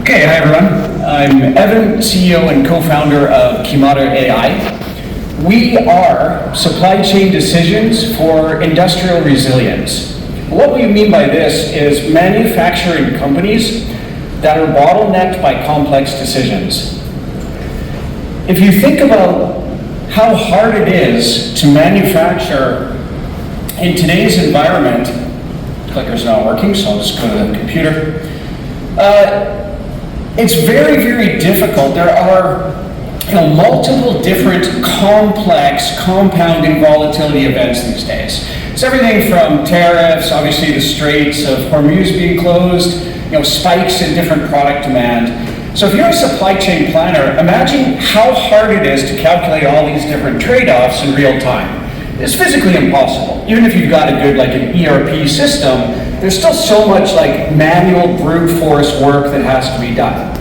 Okay, hi everyone. I'm Evan, CEO and co-founder of Kimaru AI. We are supply chain decisions for industrial resilience. What we mean by this is manufacturing companies that are bottlenecked by complex decisions. If you think about how hard it is to manufacture in today's environment, clicker's not working, so I'll just go to the computer. It's very, very difficult. There are multiple different complex compounding volatility events these days. It's everything from tariffs, obviously the Straits of Hormuz being closed, spikes in different product demand. So if you're a supply chain planner, imagine how hard it is to calculate all these different trade-offs in real time. It's physically impossible. Even if you've got a good, an ERP system, there's still so much manual brute force work that has to be done.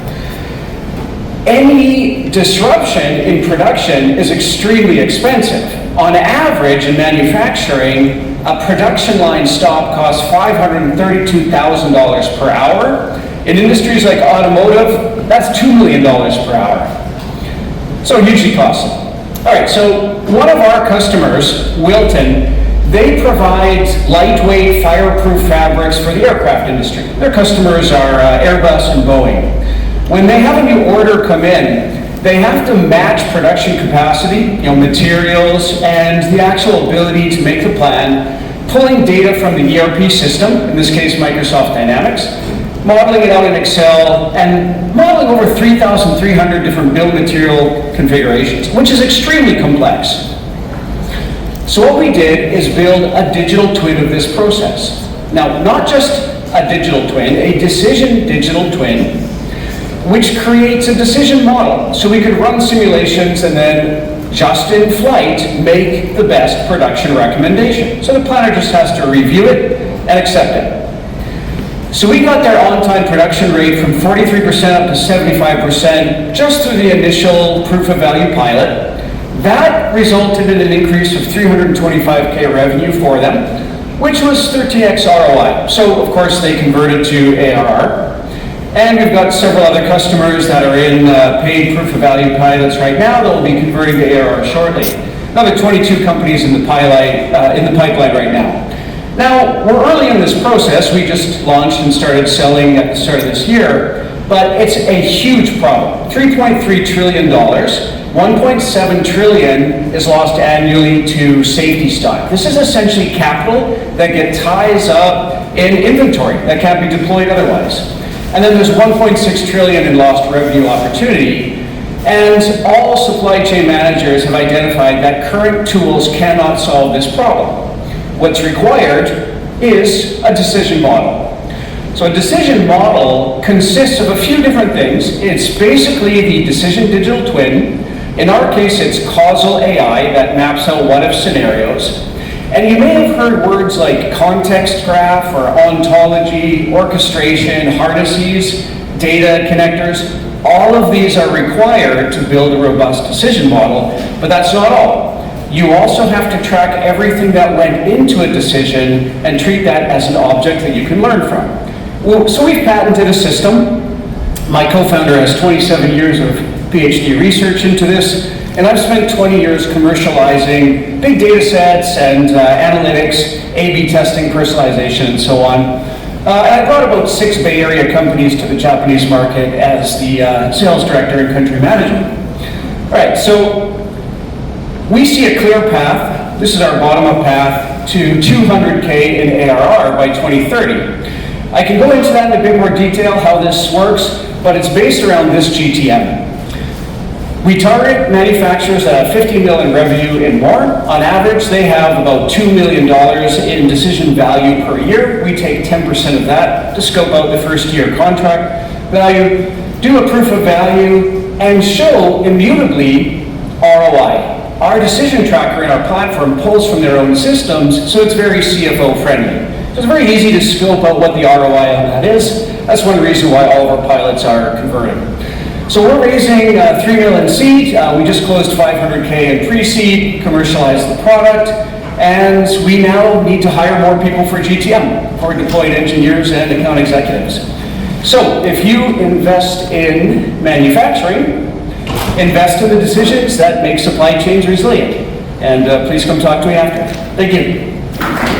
Any disruption in production is extremely expensive. On average, in manufacturing, a production line stop costs $532,000 per hour. In industries like automotive, that's $2 million per hour. So hugely costly. All right, so one of our customers, Wilton, they provide lightweight, fireproof fabrics for the aircraft industry. Their customers are Airbus and Boeing. When they have a new order come in, they have to match production capacity, materials, and the actual ability to make the plan, pulling data from the ERP system, in this case Microsoft Dynamics, modeling it out in Excel, and modeling over 3,300 different bill of material configurations, which is extremely complex. So what we did is build a digital twin of this process. Now, not just a digital twin, a decision digital twin, which creates a decision model. So we could run simulations and then just in flight, make the best production recommendation. So the planner just has to review it and accept it. So we got their on-time production rate from 43% up to 75% just through the initial proof of value pilot. That resulted in an increase of $325K revenue for them, which was 13x ROI. So of course they converted to ARR. And we've got several other customers that are in paid proof of value pilots right now that will be converting to ARR shortly. Another 22 companies in the pipeline right now. Now, we're early in this process. We just launched and started selling at the start of this year, but it's a huge problem. $3.3 trillion, $1.7 trillion is lost annually to safety stock. This is essentially capital that ties up in inventory that can't be deployed otherwise. And then there's $1.6 trillion in lost revenue opportunity. And all supply chain managers have identified that current tools cannot solve this problem. What's required is a decision model. So a decision model consists of a few different things. It's basically the decision digital twin. In our case, it's causal AI that maps out what-if scenarios. And you may have heard words like context graph or ontology, orchestration, harnesses, data connectors. All of these are required to build a robust decision model, but that's not all. You also have to track everything that went into a decision and treat that as an object that you can learn from. So we've patented a system. My co-founder has 27 years of PhD research into this, and I've spent 20 years commercializing big data sets and analytics, A/B testing, personalization, and so on. And I brought about 6 Bay Area companies to the Japanese market as the sales director and country manager. All right, so we see a clear path. This is our bottom-up path to 200K in ARR by 2030. I can go into that in a bit more detail, how this works, but it's based around this GTM. We target manufacturers that have 50 million revenue and more. On average, they have about $2 million in decision value per year. We take 10% of that to scope out the first year contract value, do a proof of value, and show immutably ROI. Our decision tracker in our platform pulls from their own systems, so it's very CFO friendly. So it's very easy to scope out what the ROI on that is. That's one reason why all of our pilots are converting. So we're raising 3 million seed. We just closed 500K in pre-seed, commercialized the product, and we now need to hire more people for GTM, for deployed engineers and account executives. So if you invest in manufacturing, invest in the decisions that make supply chains resilient. And please come talk to me after. Thank you.